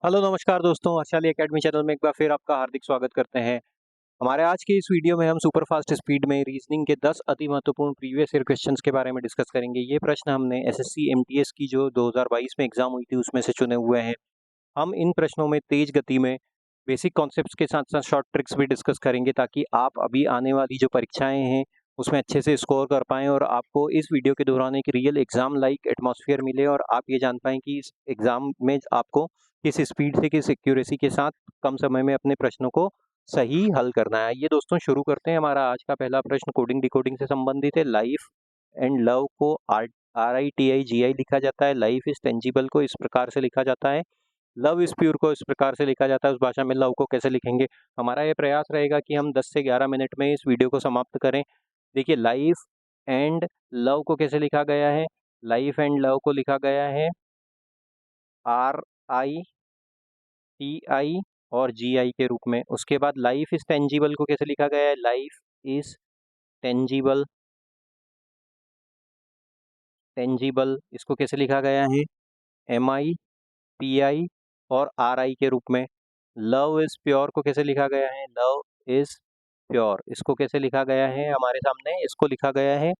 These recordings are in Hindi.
हेलो नमस्कार दोस्तों, हर्षाली एकेडमी चैनल में एक बार फिर आपका हार्दिक स्वागत करते हैं। हमारे आज की इस वीडियो में हम सुपर फास्ट स्पीड में रीजनिंग के 10 अति महत्वपूर्ण प्रीवियस ईयर क्वेश्चंस के बारे में डिस्कस करेंगे। ये प्रश्न हमने एसएससी एमटीएस की जो 2022 में एग्जाम हुई थी उसमें से चुने हुए हैं। हम इन प्रश्नों में तेज गति में बेसिक कॉन्सेप्ट्स के साथ साथ शॉर्ट ट्रिक्स भी डिस्कस करेंगे ताकि आप अभी आने वाली जो परीक्षाएं हैं उसमें अच्छे से स्कोर कर पाएँ और आपको इस वीडियो के दौरान एक रियल एग्जाम लाइक एटमॉस्फेयर मिले और आप ये जान पाएँ कि इस एग्जाम में आपको किस स्पीड से किस एक्यूरेसी के साथ कम समय में अपने प्रश्नों को सही हल करना है। आइए दोस्तों शुरू करते हैं। हमारा आज का पहला प्रश्न कोडिंग डिकोडिंग से संबंधित है। लाइफ एंड लव को RITI GI लिखा जाता है। लाइफ इज टेंजिबल को इस प्रकार से लिखा जाता है। लव इज प्योर को इस प्रकार से लिखा जाता है। उस भाषा में लव को कैसे लिखेंगे? हमारा ये प्रयास रहेगा कि हम 10 से 11 मिनट में इस वीडियो को समाप्त करें। देखिए लाइफ एंड लव को कैसे लिखा गया है? लाइफ एंड लव को लिखा गया है RITI और GI के रूप में। उसके बाद लाइफ इज टेंजिबल को कैसे लिखा गया है? लाइफ इज टेंजिबल, टेंजिबल इसको कैसे लिखा गया है? MIPI और RI के रूप में। लव इज प्योर को कैसे लिखा गया है? लव इज प्योर इसको कैसे लिखा गया है हमारे सामने? इसको लिखा गया है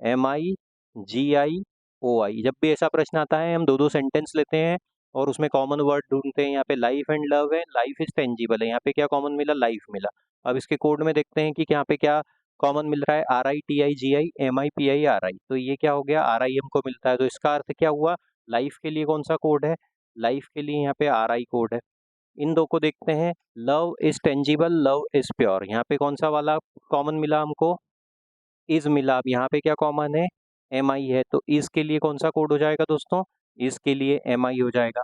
MIGIOI। जब भी ऐसा प्रश्न आता है हम दो दो सेंटेंस लेते हैं और उसमें कॉमन वर्ड ढूंढते हैं। यहाँ पे लाइफ एंड लव है, लाइफ इज टेंजिबल है, यहाँ पे क्या कॉमन मिला? लाइफ मिला। अब इसके कोड में देखते हैं कि यहाँ पे क्या कॉमन मिल रहा है? RITI GI MIPI RI। तो ये क्या हो गया? RI हमको मिलता है, तो इसका अर्थ क्या हुआ? लाइफ के लिए कौन सा कोड है? लाइफ के लिए यहाँ पे RI कोड है। इन दो को देखते हैं। Love is tangible, love is pure, यहाँ पे कौन सा वाला कॉमन मिला हमको? इज मिला। अब यहाँ पे क्या कॉमन है? MI है, तो इज के लिए कौन सा कोड हो जाएगा दोस्तों? इज के लिए MI हो जाएगा।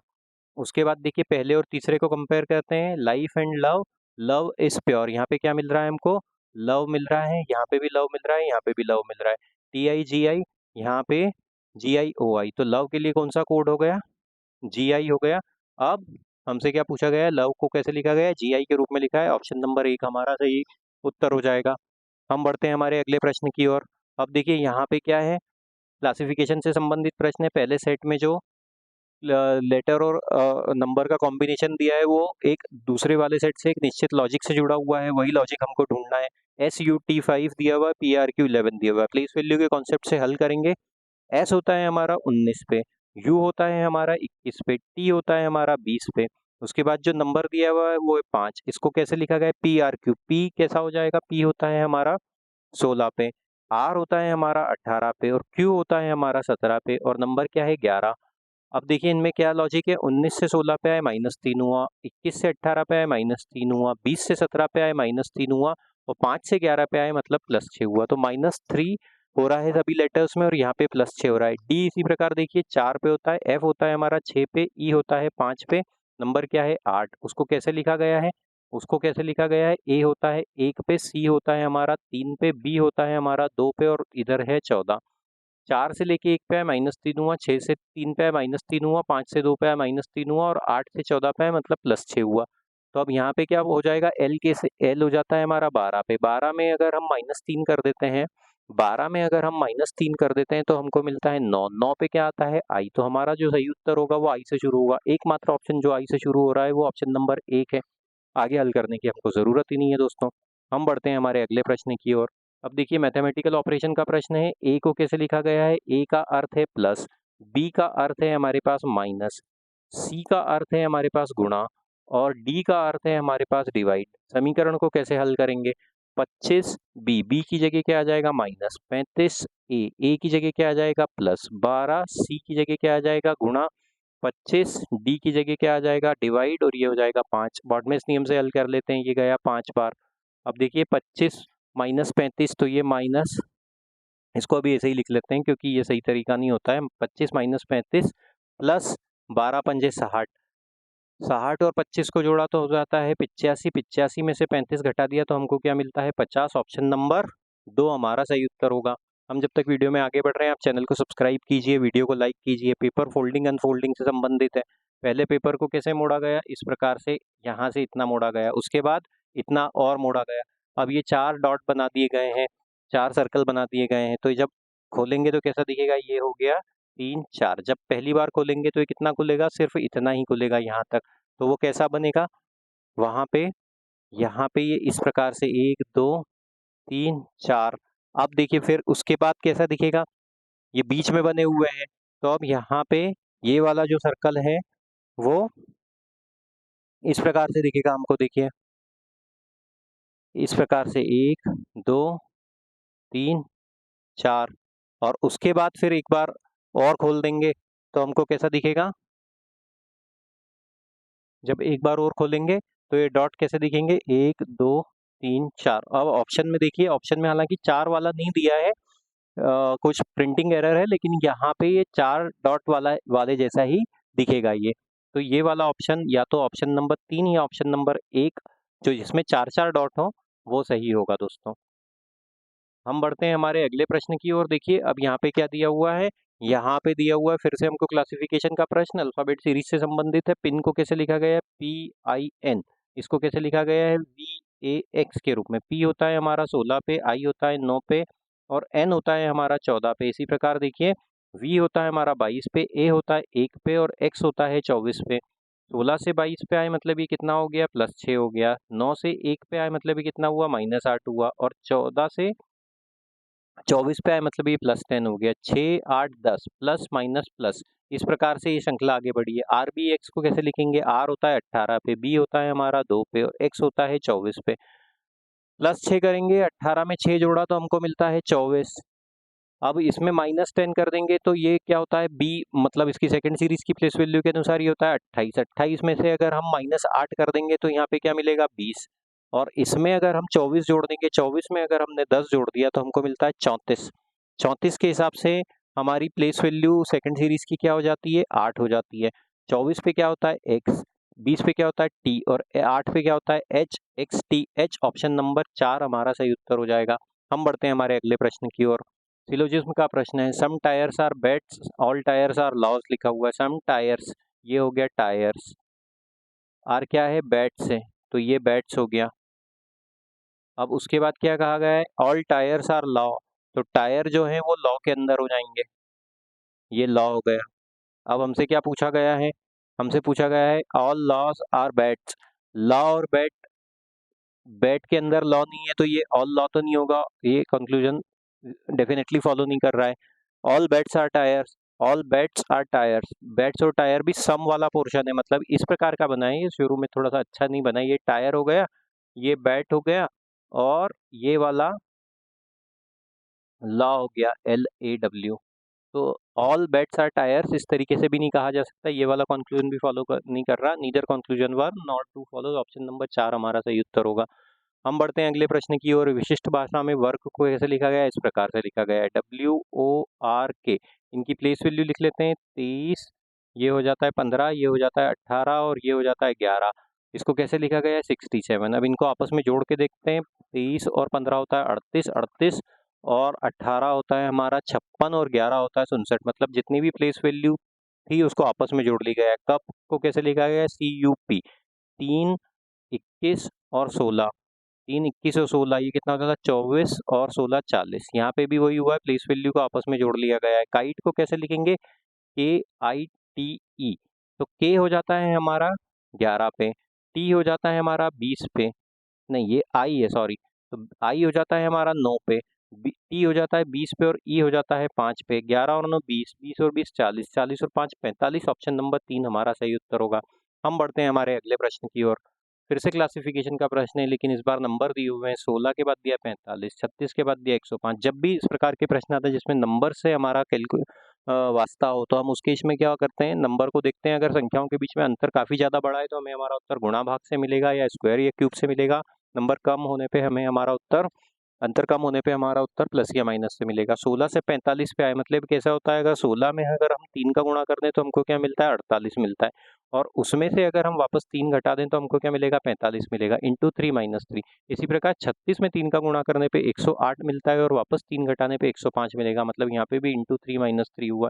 उसके बाद देखिए पहले और तीसरे को कंपेयर करते हैं। Life and love, love is pure, यहाँ पे क्या मिल रहा है हमको? लव मिल रहा है, यहाँ पे भी लव मिल रहा है, यहाँ पे भी लव मिल रहा है। TIGI, यहाँ पे GIOI, तो लव के लिए कौन सा कोड हो गया? GI हो गया। अब हमसे क्या पूछा गया है? लव को कैसे लिखा गया है? GI के रूप में लिखा है। ऑप्शन नंबर 1 हमारा सही उत्तर हो जाएगा। हम बढ़ते हैं हमारे अगले प्रश्न की ओर। अब देखिए यहाँ पे क्या है? क्लासिफिकेशन से संबंधित प्रश्न है। पहले सेट में जो लेटर और नंबर का कॉम्बिनेशन दिया है वो एक दूसरे वाले सेट से एक निश्चित लॉजिक से जुड़ा हुआ है, वही लॉजिक हमको ढूंढना है। SUT5 दिया हुआ है, PRQ11 दिया हुआ है। प्लेस वैल्यू के कॉन्सेप्ट से हल करेंगे। S होता है हमारा 19 पे, U होता है हमारा 21 पे, T होता है हमारा 20 पे। उसके बाद जो नंबर दिया हुआ है वो है 5। इसको कैसे लिखा गया है? PRQ। P कैसा हो जाएगा? P होता है हमारा 16 पे, R होता है हमारा 18 पे और Q होता है हमारा 17 पे और नंबर क्या है? 11। अब देखिए इनमें क्या लॉजिक है? 19 से 16 पे आए -3 हुआ, 21 से 18 पे आए -3 हुआ, 20 से 17 पे आए -3 हुआ और 5 से 11 पे आए मतलब +6 हुआ। तो -3 हो रहा है सभी लेटर्स में और यहाँ पे +6 हो रहा है। डी इसी प्रकार देखिए 4 पे होता है, F होता है हमारा 6 पे, E होता है 5 पे, नंबर क्या है? 8। उसको कैसे लिखा गया है? उसको कैसे लिखा गया है? A होता है 1 पे, C होता है हमारा 3 पे, B होता है हमारा 2 पे और इधर है 14। 4 से लेके 1 पे आए -3 हुआ, 6 से 3 पे आए -3 हुआ, 5 से 2 पे आए -3 हुआ और 8 से 14 पे आए मतलब +6 हुआ। तो अब यहाँ पे क्या हो जाएगा? L के से L हो जाता है हमारा 12 पे। 12 में अगर हम -3 कर देते हैं, 12 में अगर हम -3 कर देते हैं तो हमको मिलता है 9। 9 पे क्या आता है? I। तो हमारा जो सही उत्तर होगा वो I से शुरू होगा। एकमात्र ऑप्शन जो I से शुरू हो रहा है वो ऑप्शन नंबर 1 है। आगे हल करने की हमको ज़रूरत ही नहीं है दोस्तों। हम बढ़ते हैं हमारे अगले प्रश्न की ओर। अब देखिए मैथमेटिकल ऑपरेशन का प्रश्न है। ए को कैसे लिखा गया है? ए का अर्थ है प्लस, बी का अर्थ है हमारे पास माइनस, सी का अर्थ है हमारे पास गुणा और डी का अर्थ है हमारे पास डिवाइड। समीकरण को कैसे हल करेंगे? 25 बी की जगह क्या आ जाएगा? माइनस, 35 ए की जगह क्या आ जाएगा? प्लस, 12 सी की जगह क्या आ जाएगा? गुणा, 25 डी की जगह क्या आ जाएगा? डिवाइड और ये हो जाएगा 5। बॉडमेस नियम से हल कर लेते हैं। ये गया 5 बार। अब देखिए 25 माइनस 35 तो ये माइनस, इसको अभी ऐसे ही लिख लेते हैं क्योंकि ये सही तरीका नहीं होता है। 25 माइनस 35 प्लस 12 पंजे 60, 60 और 25 को जोड़ा तो हो जाता है 85। 85 में से 35 घटा दिया तो हमको क्या मिलता है? 50। ऑप्शन नंबर 2 हमारा सही उत्तर होगा। हम जब तक वीडियो में आगे बढ़ रहे हैं आप चैनल को सब्सक्राइब कीजिए, वीडियो को लाइक कीजिए। पेपर फोल्डिंग अनफोल्डिंग से संबंधित है। पहले पेपर को कैसे मोड़ा गया? इस प्रकार से, यहाँ से इतना मोड़ा गया, उसके बाद इतना और मोड़ा गया। अब ये 4 डॉट बना दिए गए हैं, 4 सर्कल बना दिए गए हैं, तो जब खोलेंगे तो कैसा दिखेगा? ये हो गया 3 4। जब पहली बार खोलेंगे तो ये कितना खुलेगा? सिर्फ इतना ही खुलेगा यहाँ तक। तो वो कैसा बनेगा, वहाँ पे यहाँ पे ये इस प्रकार से 1 2 3 4। अब देखिए फिर उसके बाद कैसा दिखेगा, ये बीच में बने हुए हैं, तो अब यहाँ पे ये वाला जो सर्कल है वो इस प्रकार से दिखेगा हमको, देखिए इस प्रकार से 1 2 3 4। और उसके बाद फिर एक बार और खोल देंगे तो हमको कैसा दिखेगा, जब एक बार और खोलेंगे तो ये डॉट कैसे दिखेंगे, 1 2 3 4। अब ऑप्शन में देखिए, ऑप्शन में हालांकि 4 वाला नहीं दिया है, कुछ प्रिंटिंग एरर है, लेकिन यहाँ पे ये 4 डॉट वाले जैसा ही दिखेगा ये। तो ये वाला ऑप्शन या तो ऑप्शन नंबर 3 या ऑप्शन नंबर 1 जो जिसमें 4 डॉट हो वो सही होगा दोस्तों। हम बढ़ते हैं हमारे अगले प्रश्न की ओर। देखिए अब यहाँ पे क्या दिया हुआ है, यहाँ पे दिया हुआ है फिर से हमको क्लासिफिकेशन का प्रश्न, अल्फाबेट सीरीज से संबंधित है। पिन को कैसे लिखा गया है, PIN। इसको कैसे लिखा गया है, VAX के रूप में। P होता है हमारा 16 पे, I होता है 9 पे और N होता है हमारा 14 पे। इसी प्रकार देखिए V होता है हमारा 22 पे, A होता है 1 पे और X होता है 24 पे। 16 से 22 पे आए मतलब ये कितना हो गया, +6 हो गया। 9 से 1 पे आए मतलब ये कितना हुआ, -8 हुआ। और 14 से 24 पे आए मतलब ये +10 हो गया। 6 8 10 प्लस माइनस प्लस, इस प्रकार से ये श्रृंखला आगे बढ़ी है। RBX को कैसे लिखेंगे, R होता है 18 पे, B होता है हमारा 2 पे और X होता है 24 पे। +6 करेंगे, 18 में 6 जोड़ा तो हमको मिलता है 24। अब इसमें -10 कर देंगे तो ये क्या होता है, B मतलब इसकी सेकंड सीरीज की प्लेस वैल्यू के अनुसार ये होता है 28। 28 में से अगर हम -8 कर देंगे तो यहाँ पे क्या मिलेगा, 20। और इसमें अगर हम 24 जोड़ देंगे, 24 में अगर हमने 10 जोड़ दिया तो हमको मिलता है 34। 34 के हिसाब से हमारी प्लेस वैल्यू सेकंड सीरीज की क्या हो जाती है, 8 हो जाती है। 24 पे क्या होता है x, 20 पे क्या होता है t और 8 पे क्या होता है h। x t h, option number 4 हमारा सही उत्तर हो जाएगा। हम बढ़ते हैं हमारे अगले प्रश्न की ओर। सिलोजिज्म का प्रश्न है, some tyres are bats all tyres are loss लिखा हुआ है। सम टायर्स, ये हो गया टायर्स, आर क्या है, बैट्स है, तो ये बैट्स हो गया। अब उसके बाद क्या कहा गया है, ऑल टायर्स आर लॉ, तो टायर जो है वो लॉ के अंदर हो जाएंगे, ये लॉ हो गया। अब हमसे क्या पूछा गया है, हमसे पूछा गया है all laws are bats. Law और बैट, बैट के अंदर लॉ नहीं है तो ये ऑल लॉ तो नहीं होगा, ये कंक्लूजन डेफिनेटली फॉलो नहीं कर रहा है। All bats are tyres, all bats are tyres, bats और टायर भी सम वाला पोर्शन है, मतलब इस प्रकार का बना है। ये शुरू में थोड़ा सा अच्छा नहीं बना, ये टायर हो गया, ये बैट हो गया और ये वाला लॉ हो गया, LAW। तो ऑल बैट्स आर टायर्स इस तरीके से भी नहीं कहा जा सकता, ये वाला कंक्लूजन भी नहीं कर रहा। Neither conclusion were not to follow, option number 4 हमारा सही उत्तर होगा। हम बढ़ते हैं अगले प्रश्न की ओर। विशिष्ट भाषा में वर्क को कैसे लिखा गया है, इस प्रकार से लिखा गया है, WORK। इनकी प्लेस वैल्यू लिख लेते हैं, 23, ये हो जाता है 15, ये हो जाता है 18 और ये हो जाता है 11। इसको कैसे लिखा गया है, 67। अब इनको आपस में जोड़ के देखते हैं, 23 और 15 होता है 38, 38 और 18 होता है हमारा 56 और 11 होता है 67। मतलब जितनी भी प्लेस वैल्यू थी उसको आपस में जोड़ ली गया है। कप को कैसे लिखा गया है, CUP। 3 21 और 16, 3 21 और 16, ये कितना होता था, 24 और 16 40। यहाँ पे भी वही हुआ है, प्लेस वैल्यू को आपस में जोड़ लिया गया है। काइट को कैसे लिखेंगे, KITE। तो के हो जाता है हमारा 11 पे, टी हो जाता है हमारा 20 पे, नहीं ये आई है सॉरी, तो आई हो जाता है हमारा 9 पे, टी हो जाता है 20 पे और ई हो जाता है 5 पे। 11 और 9 20, 20 और 20 40, 40 और 5 45, ऑप्शन नंबर 3 हमारा सही उत्तर होगा। हम बढ़ते हैं हमारे अगले प्रश्न की ओर। फिर से क्लासिफिकेशन का प्रश्न है, लेकिन इस बार नंबर दिए हुए हैं। 16 के बाद दिया 45, 36 के बाद दिया 105। जब भी इस प्रकार के प्रश्न आते हैं जिसमें नंबर से हमारा वास्ता हो तो हम उसके इसमें क्या करते हैं, नंबर को देखते हैं। अगर संख्याओं के बीच में अंतर काफ़ी ज़्यादा बड़ा है तो हमें हमारा उत्तर गुणा भाग से मिलेगा या स्क्वायर या क्यूब से मिलेगा। नंबर कम होने पे हमें हमारा उत्तर, अंतर कम होने पे हमारा उत्तर प्लस या माइनस से मिलेगा। 16 से 45 पे आए मतलब कैसा होता है, अगर 16 में अगर हम 3 का गुणा कर दें तो हमको क्या मिलता है, 48 मिलता है। और उसमें से अगर हम वापस 3 घटा दें तो हमको क्या मिलेगा, 45 मिलेगा, इंटू 3 माइनस 3। इसी प्रकार 36 में 3 का गुणा करने पे 108 मिलता है और वापस 3 घटाने पे 105 मिलेगा, मतलब यहाँ पे भी इंटू 3 माइनस 3 हुआ।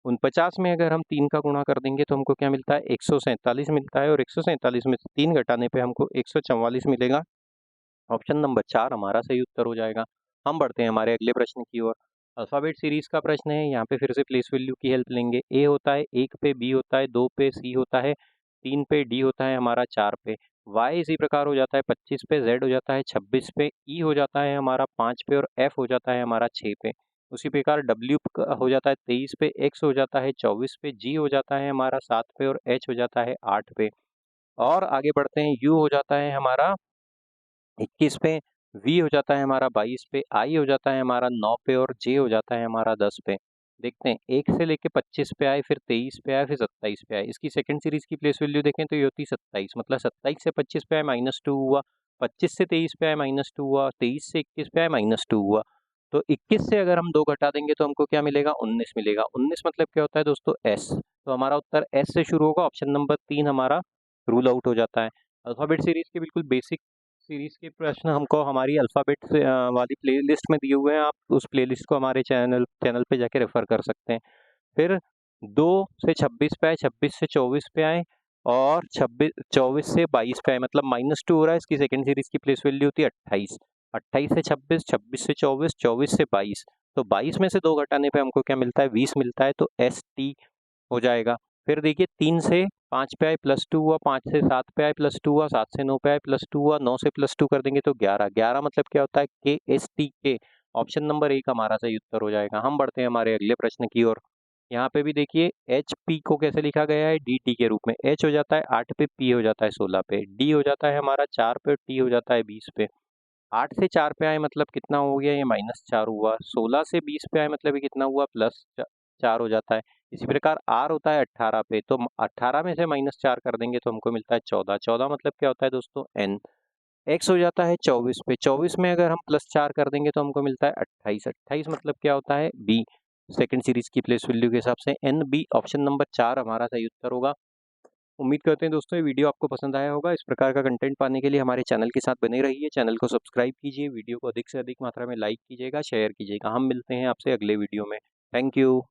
49 में अगर हम 3 का गुणा कर देंगे तो हमको क्या मिलता है, 147 मिलता है और 147 में से 3 घटाने पे हमको 144 मिलेगा। ऑप्शन नंबर 4 हमारा सही उत्तर हो जाएगा। हम बढ़ते हैं हमारे अगले प्रश्न की ओर। अल्फाबेट सीरीज का प्रश्न है, यहाँ पे फिर से प्लेस वैल्यू की हेल्प लेंगे। ए होता है 1 पे, बी होता है 2 पे, सी होता है 3 पे, डी होता है हमारा 4 पे, वाई इसी प्रकार हो जाता है 25 पे, जेड हो जाता है 26 पे, ई हो जाता है हमारा 5 पे और एफ हो जाता है हमारा 6 पे। उसी प्रकार डब्ल्यू हो जाता है 23 पे, एक्स हो जाता है 24 पे, जी हो जाता है हमारा 7 पे और एच हो जाता है 8 पे। और आगे बढ़ते हैं, यू हो जाता है हमारा 21 पे, वी हो जाता है हमारा 22 पे, आई हो जाता है हमारा 9 पे और जे हो जाता है हमारा 10 पे। देखते हैं 1 से लेके 25 पे आए, फिर 23 पे आए, फिर 27 पे आए। इसकी सेकंड सीरीज की प्लेस वैल्यू देखें तो ये होती है 27, मतलब 27 से 25 पे आए -2 हुआ, 25 से 23 पे आए -2 हुआ, 23 से 21 पे आए -2 हुआ। तो 21 से अगर हम 2 घटा देंगे तो हमको क्या मिलेगा, 19 मिलेगा। 19 मतलब क्या होता है दोस्तों, एस। तो हमारा उत्तर एस से शुरू होगा, ऑप्शन नंबर 3 हमारा रूल आउट हो जाता है। अल्फाबेट सीरीज के बिल्कुल बेसिक सीरीज के प्रश्न हमको हमारी अल्फ़ाबेट से वाली प्लेलिस्ट में दिए हुए हैं, आप उस प्लेलिस्ट को हमारे चैनल पे जाके रेफ़र कर सकते हैं। फिर 2 से 26 पे आए, 26 से 24 पे आए और 24 से 22 पे आए, मतलब -2 हो रहा है। इसकी सेकंड सीरीज की प्लेस वैल्यू होती है 28, 28 से 26, 26 से 24, 24 से 22। तो 22 में से 2 घटाने पे हमको क्या मिलता है, 20 मिलता है, तो एस टी हो जाएगा। फिर देखिए 3 से 5 पे आए +2 हुआ, 5 से 7 पे आए +2 हुआ, 7 से 9 पे आए +2 हुआ, 9 से +2 कर देंगे तो 11, 11 मतलब क्या होता है, के एस टी के। ऑप्शन नंबर 1 हमारा सही उत्तर हो जाएगा। हम बढ़ते हैं हमारे अगले प्रश्न की ओर। यहाँ पे भी देखिए एच पी को कैसे लिखा गया है, डी टी के रूप में। एच हो जाता है 8 पे, पी हो जाता है 16 पे, डी हो जाता है हमारा 4 पे, टी हो जाता है 20 पे। 8 से 4 पे आए मतलब कितना हो गया, ये -4 हुआ। 16 से 20 पे आए मतलब ये कितना हुआ, +4 हो जाता है। इसी प्रकार आर होता है 18 पे, तो 18 में से -4 कर देंगे तो हमको मिलता है 14, 14 मतलब क्या होता है दोस्तों, एन। एक्स हो जाता है 24 पे, 24 में अगर हम +4 कर देंगे तो हमको मिलता है 28, 28 मतलब क्या होता है, बी। सेकंड सीरीज की प्लेस वैल्यू के हिसाब से एन बी, ऑप्शन नंबर 4 हमारा सही उत्तर होगा। उम्मीद करते हैं दोस्तों ये वीडियो आपको पसंद आया होगा। इस प्रकार का कंटेंट पाने के लिए हमारे चैनल के साथ बने रहिए। चैनल को सब्सक्राइब कीजिए, वीडियो को अधिक से अधिक मात्रा में लाइक कीजिएगा, शेयर कीजिएगा। हम मिलते हैं आपसे अगले वीडियो में। Thank you.